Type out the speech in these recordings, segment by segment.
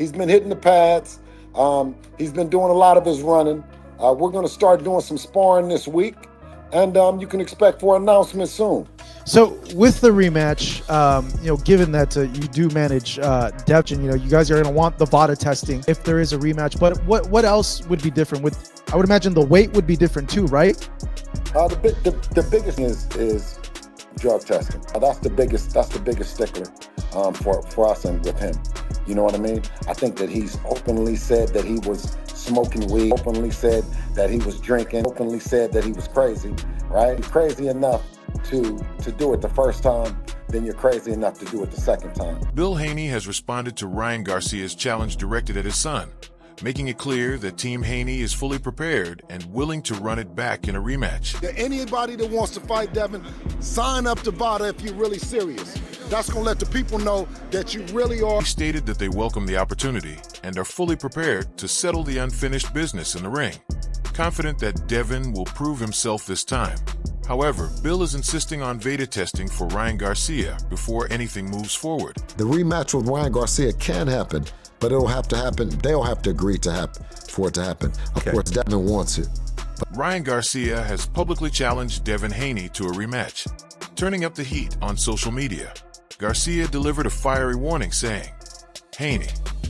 He's been hitting the pads. He's been doing a lot of his running. We're going to start doing some sparring this week, and you can expect for an announcement soon. So with the rematch, given that you do manage Devin, you guys are going to want the VADA testing if there is a rematch. But what else would be different? I would imagine the weight would be different too, right? The biggest is drug testing. That's the biggest stickler for us and with him. You know what I mean? I think that he's openly said that he was smoking weed, openly said that he was drinking, openly said that he was crazy, right? He's crazy enough to do it the first time, then you're crazy enough to do it the second time. Bill Haney has responded to Ryan Garcia's challenge directed at his son, making it clear that Team Haney is fully prepared and willing to run it back in a rematch. Anybody that wants to fight Devin, sign up to VADA if you're really serious. That's going to let the people know that you really are. He stated that they welcome the opportunity and are fully prepared to settle the unfinished business in the ring, confident that Devin will prove himself this time. However, Bill is insisting on VADA testing for Ryan Garcia before anything moves forward. The rematch with Ryan Garcia can happen, but it'll have to happen. They'll have to agree for it to happen. Of course, Devin wants it. Ryan Garcia has publicly challenged Devin Haney to a rematch, turning up the heat on social media. Garcia delivered a fiery warning saying, "Haney,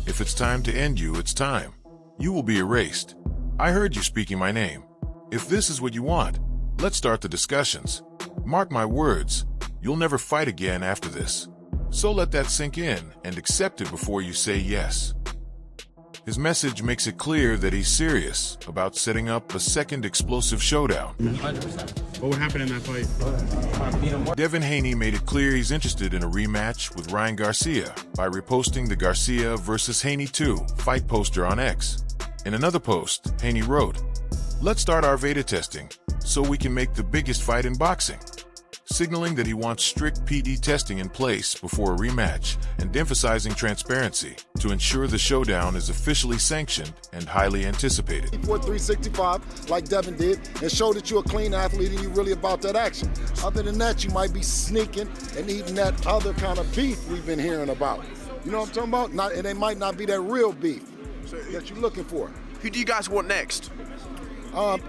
if it's time to end you, it's time. You will be erased. I heard you speaking my name. If this is what you want, let's start the discussions. Mark my words, you'll never fight again after this. So let that sink in and accept it before you say yes." His message makes it clear that he's serious about setting up a second explosive showdown. 100%. What would happen in that fight? Devin Haney made it clear he's interested in a rematch with Ryan Garcia by reposting the Garcia vs. Haney 2 fight poster on X. In another post, Haney wrote, "Let's start our VADA testing so we can make the biggest fight in boxing," signaling that he wants strict PD testing in place before a rematch and emphasizing transparency to ensure the showdown is officially sanctioned and highly anticipated. 365 like Devin did and show that you're a clean athlete and you're really about that action. Other than that, you might be sneaking and eating that other kind of beef we've been hearing about. You know what I'm talking about? And it might not be that real beef that you're looking for. Who do you guys want next?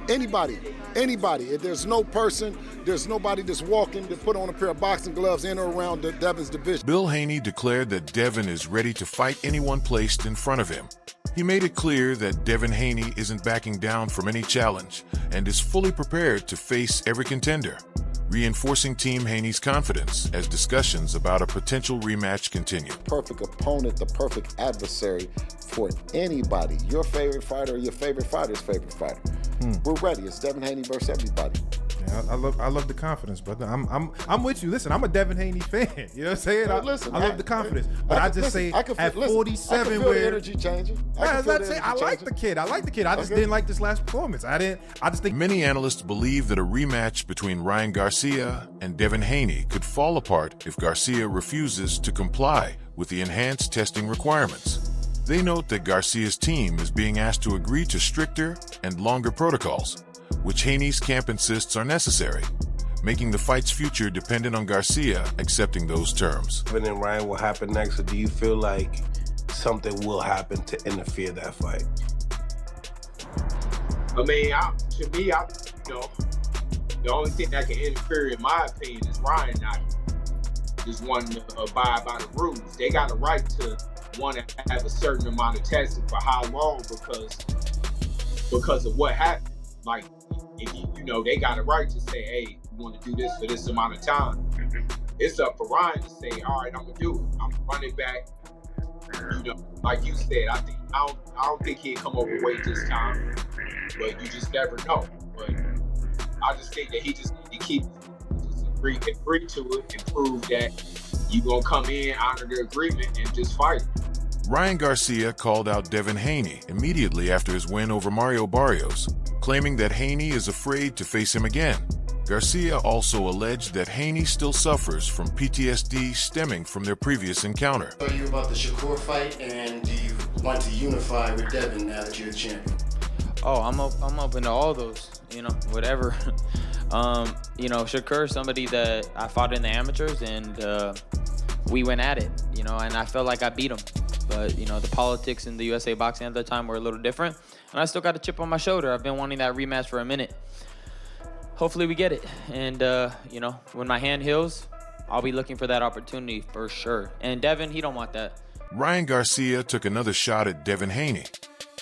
Anybody. If there's no person, there's nobody that's walking to put on a pair of boxing gloves in or around Devin's division. Bill Haney declared that Devin is ready to fight anyone placed in front of him. He made it clear that Devin Haney isn't backing down from any challenge and is fully prepared to face every contender, reinforcing Team Haney's confidence as discussions about a potential rematch continue. Perfect opponent, the perfect adversary for anybody. Your favorite fighter or your favorite fighter's favorite fighter. We're ready. It's Devin Haney versus everybody. Yeah, I love the confidence, brother. I'm with you. Listen, I'm a Devin Haney fan. You know what I'm saying? I love the confidence. But I just say at 47, I can feel the energy changing. I like the kid. I just didn't like this last performance. I just think many analysts believe that a rematch between Ryan Garcia and Devin Haney could fall apart if Garcia refuses to comply with the enhanced testing requirements. They note that Garcia's team is being asked to agree to stricter and longer protocols, which Haney's camp insists are necessary, making the fight's future dependent on Garcia accepting those terms. Devin and Ryan will happen next, or do you feel like something will happen to interfere that fight? I mean, the only thing that can interfere, in my opinion, is Ryan not just wanting to abide by the rules. They got a right to want to have a certain amount of testing for how long because of what happened. Like, if they got a right to say, hey, you want to do this for this amount of time. It's up for Ryan to say, all right, I'm gonna do it. I'm running back. Like you said, I don't think he'd come overweight this time, but you just never know. But I just think that he just need to keep agree to it and prove that you gonna come in, honor the agreement, and just fight. Ryan Garcia called out Devin Haney immediately after his win over Mario Barrios, claiming that Haney is afraid to face him again. Garcia also alleged that Haney still suffers from PTSD stemming from their previous encounter. Tell you about the Shakur fight, and do you want to unify with Devin now that you're the champion? Oh, I'm open to all those, whatever. Shakur, somebody that I fought in the amateurs, and we went at it, and I felt like I beat him. But, you know, the politics in the USA boxing at that time were a little different. And I still got a chip on my shoulder. I've been wanting that rematch for a minute. Hopefully we get it. And, you know, when my hand heals, I'll be looking for that opportunity for sure. And Devin, he don't want that. Ryan Garcia took another shot at Devin Haney,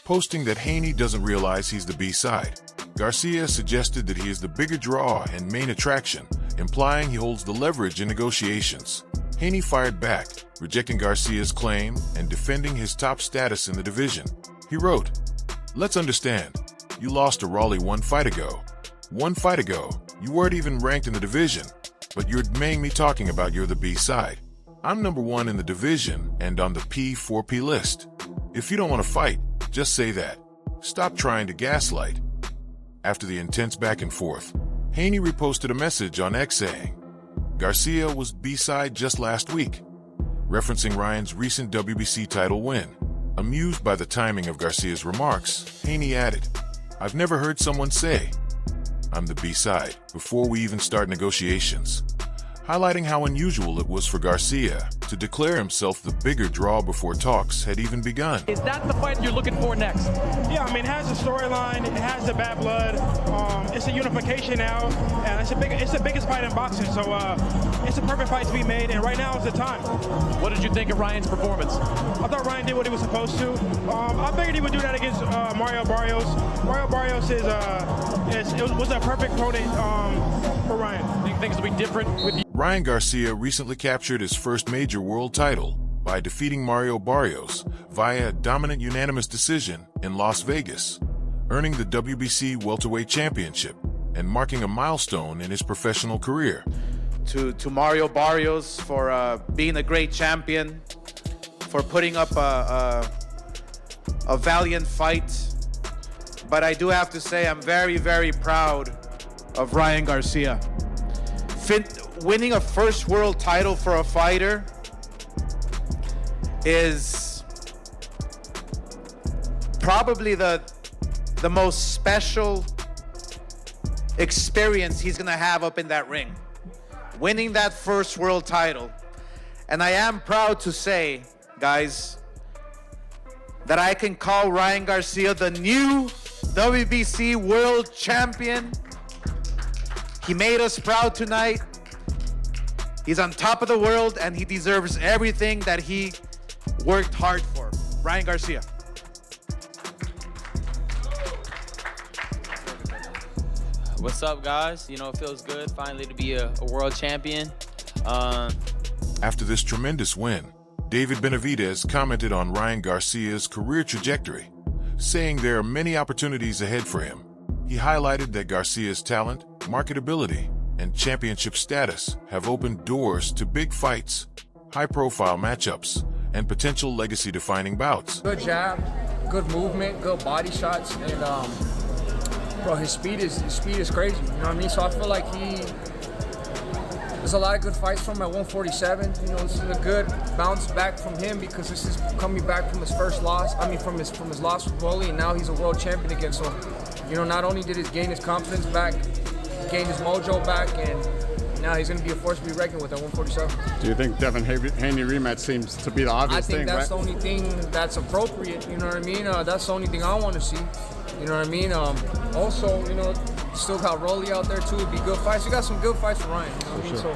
posting that Haney doesn't realize he's the B-side. Garcia suggested that he is the bigger draw and main attraction, implying he holds the leverage in negotiations. Haney fired back, rejecting Garcia's claim and defending his top status in the division. He wrote, "Let's understand, you lost to Raleigh 1 fight ago. 1 fight ago, you weren't even ranked in the division, but you're making me talking about you're the B-side. I'm number 1 in the division and on the P4P list. If you don't want to fight, just say that. Stop trying to gaslight." After the intense back and forth, Haney reposted a message on X saying, "Garcia was B-side just last week," referencing Ryan's recent WBC title win. Amused by the timing of Garcia's remarks, Haney added, "I've never heard someone say, 'I'm the B-side,' before we even start negotiations," highlighting how unusual it was for Garcia to declare himself the bigger draw before talks had even begun. Is that the fight you're looking for next? Yeah, I mean, it has a storyline, it has the bad blood, it's a unification now, and it's the biggest fight in boxing, so it's a perfect fight to be made, and right now is the time. What did you think of Ryan's performance? I thought Ryan did what he was supposed to. I figured he would do that against Mario Barrios. Mario Barrios was a perfect opponent for Ryan. Do you think this will be different with you? Ryan Garcia recently captured his first major world title by defeating Mario Barrios via a dominant unanimous decision in Las Vegas, earning the WBC Welterweight Championship and marking a milestone in his professional career. To Mario Barrios for being a great champion, for putting up a valiant fight. But I do have to say I'm very, very proud of Ryan Garcia. Winning a first world title for a fighter is probably the most special experience he's gonna have up in that ring. Winning that first world title. And I am proud to say, guys, that I can call Ryan Garcia the new WBC world champion. He made us proud tonight. He's on top of the world, and he deserves everything that he worked hard for. Ryan Garcia. What's up, guys? You know, it feels good finally to be a world champion. After this tremendous win, David Benavidez commented on Ryan Garcia's career trajectory, saying there are many opportunities ahead for him. He highlighted that Garcia's talent, marketability, and championship status have opened doors to big fights, high-profile matchups, and potential legacy-defining bouts. Good jab, good movement, good body shots, and bro, his speed is crazy. You know what I mean? So I feel like there's a lot of good fights from him at 147. You know, this is a good bounce back from him because this is coming back from his first loss. I mean, from his loss with Rolly, and now he's a world champion again. So, you know, not only did he gain his confidence back, gain his mojo back, and now he's going to be a force to be reckoned with at 147. Do you think Devin Haney rematch seems to be the obvious thing, I think that's right? the only thing that's appropriate, you know what I mean? That's the only thing I want to see, you know what I mean? Also, you know, still got Rolly out there too. It'd be good fights. You got some good fights for Ryan, you know what I mean? Sure. So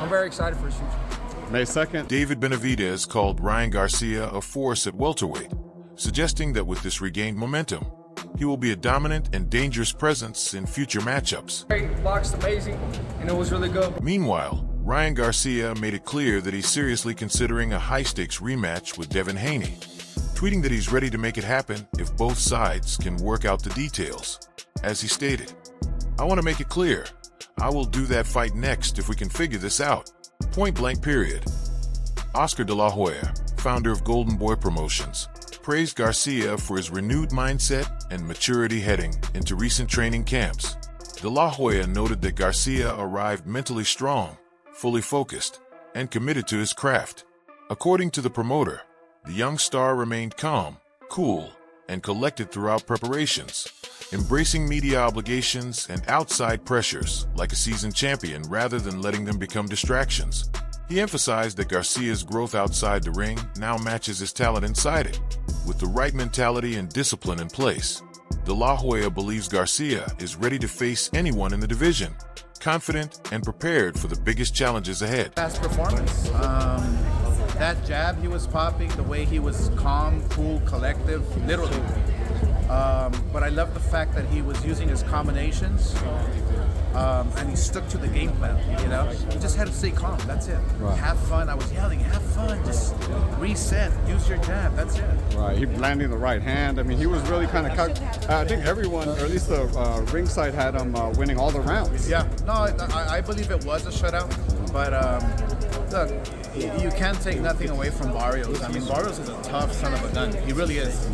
I'm very excited for his future. May 2nd. David Benavidez called Ryan Garcia a force at welterweight, suggesting that with this regained momentum, he will be a dominant and dangerous presence in future matchups. Great, boxed amazing, and it was really good. Meanwhile, Ryan Garcia made it clear that he's seriously considering a high-stakes rematch with Devin Haney, tweeting that he's ready to make it happen if both sides can work out the details. As he stated, "I want to make it clear, I will do that fight next if we can figure this out. Point blank period." Oscar De La Hoya, founder of Golden Boy Promotions, praised Garcia for his renewed mindset and maturity heading into recent training camps. De La Hoya noted that Garcia arrived mentally strong, fully focused, and committed to his craft. According to the promoter, the young star remained calm, cool, and collected throughout preparations, embracing media obligations and outside pressures like a seasoned champion rather than letting them become distractions. He emphasized that Garcia's growth outside the ring now matches his talent inside it. With the right mentality and discipline in place, De La Hoya believes Garcia is ready to face anyone in the division, confident and prepared for the biggest challenges ahead. Past performance. That jab he was popping, the way he was calm, cool, collective, literally. But I love the fact that he was using his combinations and he stuck to the game plan, you know? He just had to stay calm, that's it. Right. Have fun, I was yelling, have fun, just reset, use your jab, that's it. Right, he landing the right hand. I mean, he was really kind of, I think everyone, or at least the ringside had him winning all the rounds. Yeah, no, I believe it was a shutout, but look, you can't take nothing away from Barrios. I mean, Barrios is a tough son of a gun. He really is.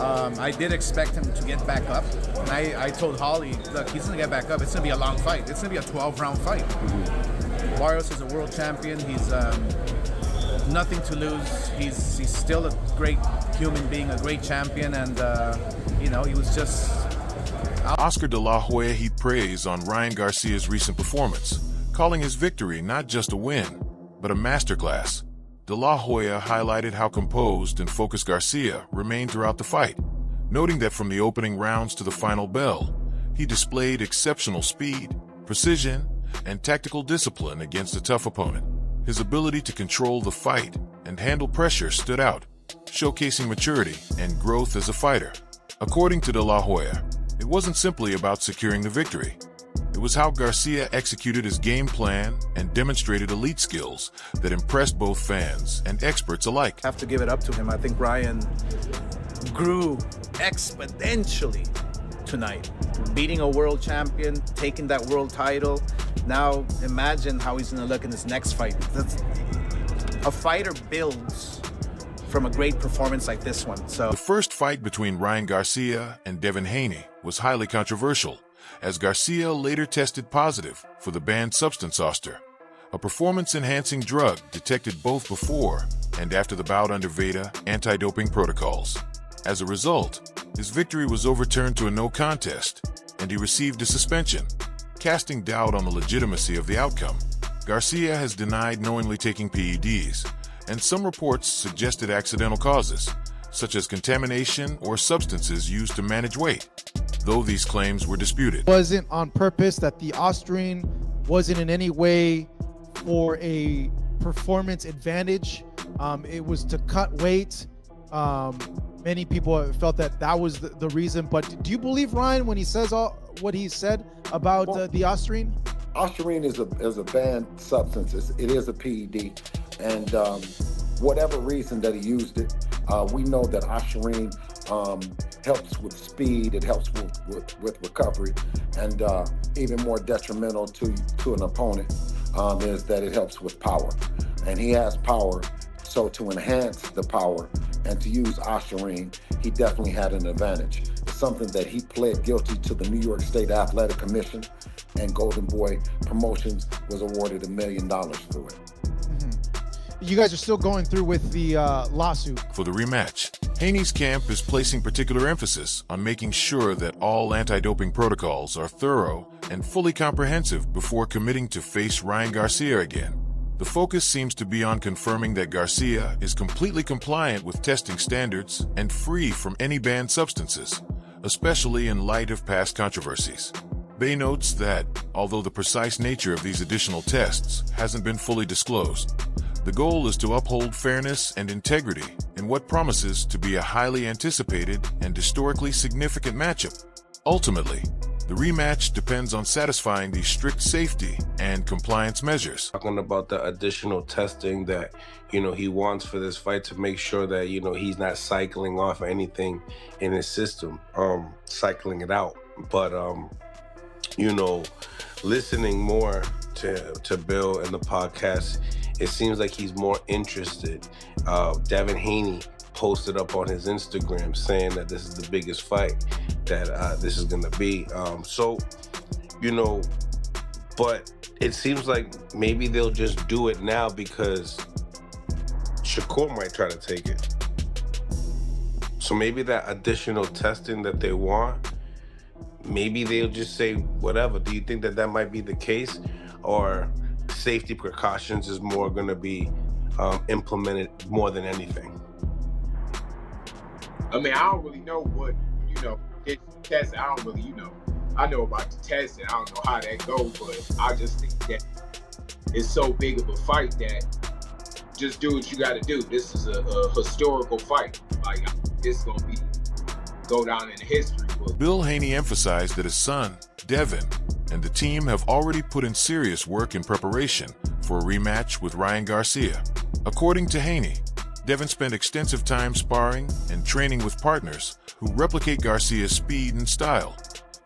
I did expect him to get back up, and I told Holly, look, he's going to get back up. It's going to be a long fight. It's going to be a 12-round fight. Barrios is a world champion. He's nothing to lose. He's still a great human being, a great champion, and, you know, he was just... Oscar De La Hoya heaped praise on Ryan Garcia's recent performance, calling his victory not just a win, but a masterclass. De La Hoya highlighted how composed and focused Garcia remained throughout the fight, noting that from the opening rounds to the final bell, he displayed exceptional speed, precision, and tactical discipline against a tough opponent. His ability to control the fight and handle pressure stood out, showcasing maturity and growth as a fighter. According to De La Hoya, it wasn't simply about securing the victory. It was how Garcia executed his game plan and demonstrated elite skills that impressed both fans and experts alike. I have to give it up to him. I think Ryan grew exponentially tonight. Beating a world champion, taking that world title. Now imagine how he's going to look in his next fight. A fighter builds from a great performance like this one. So the first fight between Ryan Garcia and Devin Haney was highly controversial, as Garcia later tested positive for the banned substance Oster, a performance-enhancing drug detected both before and after the bout under VEDA anti-doping protocols. As a result, his victory was overturned to a no contest, and he received a suspension, casting doubt on the legitimacy of the outcome. Garcia has denied knowingly taking PEDs, and some reports suggested accidental causes, such as contamination or substances used to manage weight, though these claims were disputed. Wasn't on purpose, that the Austrian wasn't in any way for a performance advantage. It was to cut weight. Many people felt that that was the reason. But do you believe Ryan when he says what he said about the Austrian? Austrian is a banned substance. It is a PED, and whatever reason that he used it, we know that Austrian helps with speed, it helps with recovery, and even more detrimental to an opponent is that it helps with power. And he has power, so to enhance the power and to use Austrian, he definitely had an advantage. It's something that he pled guilty to the New York State Athletic Commission, and Golden Boy Promotions was awarded $1 million through it. You guys are still going through with the lawsuit. For the rematch, Haney's camp is placing particular emphasis on making sure that all anti-doping protocols are thorough and fully comprehensive before committing to face Ryan Garcia again. The focus seems to be on confirming that Garcia is completely compliant with testing standards and free from any banned substances, especially in light of past controversies. Bay notes that, although the precise nature of these additional tests hasn't been fully disclosed, the goal is to uphold fairness and integrity in what promises to be a highly anticipated and historically significant matchup. Ultimately, the rematch depends on satisfying these strict safety and compliance measures. Talking about the additional testing that, he wants for this fight to make sure that, he's not cycling off anything in his system, cycling it out. But, listening more to Bill and the podcast, it seems like he's more interested. Devin Haney posted up on his Instagram saying that this is the biggest fight that this is gonna be. But it seems like maybe they'll just do it now because Shakur might try to take it. So maybe that additional testing that they want, maybe they'll just say whatever. Do you think that might be the case? Or safety precautions is more going to be implemented more than anything? I mean, I don't really know what, it's testing. I don't really, I know about the testing. I don't know how that goes, but I just think that it's so big of a fight that just do what you got to do. This is a historical fight. Like, it's going to go down in the history book. Bill Haney emphasized that his son, Devin, and the team have already put in serious work in preparation for a rematch with Ryan Garcia. According to Haney, Devin spent extensive time sparring and training with partners who replicate Garcia's speed and style,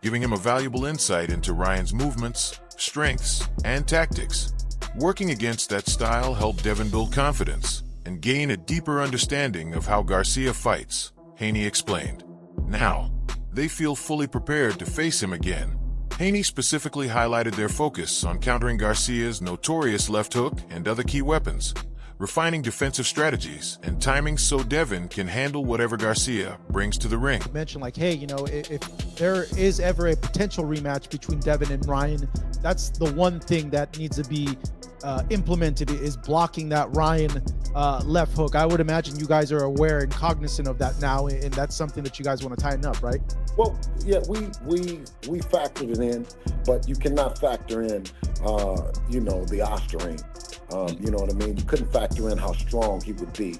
giving him a valuable insight into Ryan's movements, strengths, and tactics. Working against that style helped Devin build confidence and gain a deeper understanding of how Garcia fights, Haney explained. Now, they feel fully prepared to face him again. Haney specifically highlighted their focus on countering Garcia's notorious left hook and other key weapons, refining defensive strategies and timing so Devin can handle whatever Garcia brings to the ring. You mentioned like, hey, if there is ever a potential rematch between Devin and Ryan, that's the one thing that needs to be implemented is blocking that Ryan left hook. I would imagine you guys are aware and cognizant of that now, and that's something that you guys want to tighten up, right? Well, yeah, we factored it in, but you cannot factor in, the Osterine. You know what I mean? You couldn't factor in how strong he would be,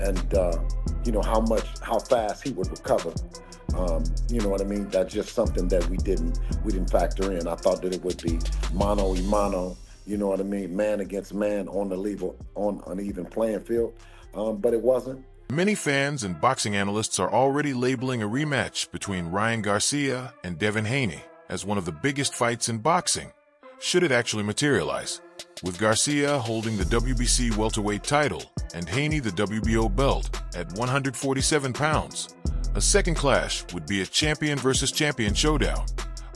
and how fast he would recover. You know what I mean? That's just something that we didn't factor in. I thought that it would be mano y mano. You know what I mean? Man against man on an even playing field, but it wasn't. Many fans and boxing analysts are already labeling a rematch between Ryan Garcia and Devin Haney as one of the biggest fights in boxing, should it actually materialize. With Garcia holding the WBC welterweight title and Haney the WBO belt at 147 pounds, a second clash would be a champion versus champion showdown,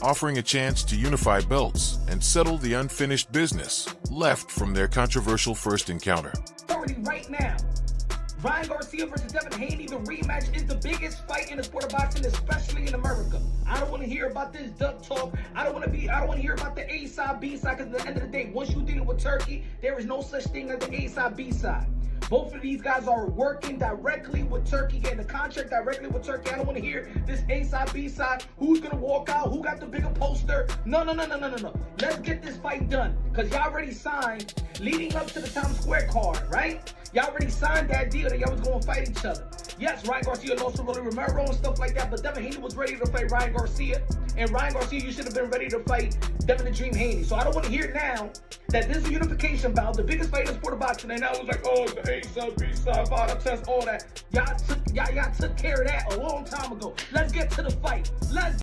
offering a chance to unify belts and settle the unfinished business left from their controversial first encounter. Right now, Ryan Garcia versus Devin Haney, the rematch is the biggest fight in the sport of boxing, especially in America. I don't want to hear about this duck talk. I don't want to hear about the A side, B side, because at the end of the day, once you're dealing with Turkey, there is no such thing as the A side, B side. Both of these guys are working directly with Turkey, getting the contract directly with Turkey. I don't want to hear this A side, B side, who's going to walk out, who got the bigger poster. No. Let's get this fight done, because y'all already signed, leading up to the Times Square card, right? Y'all already signed that deal that y'all was going to fight each other. Yes, Ryan Garcia lost to Rolly Romero and stuff like that, but Devin Haney was ready to fight Ryan Garcia. And Ryan Garcia, you should have been ready to fight Devin the Dream Haney. So I don't want to hear now that this is a unification bout, the biggest fight in the sport of boxing, and now it was like, oh, the A side, B side, VADA test, all that. Y'all took care of that a long time ago. Let's get to the fight. Let's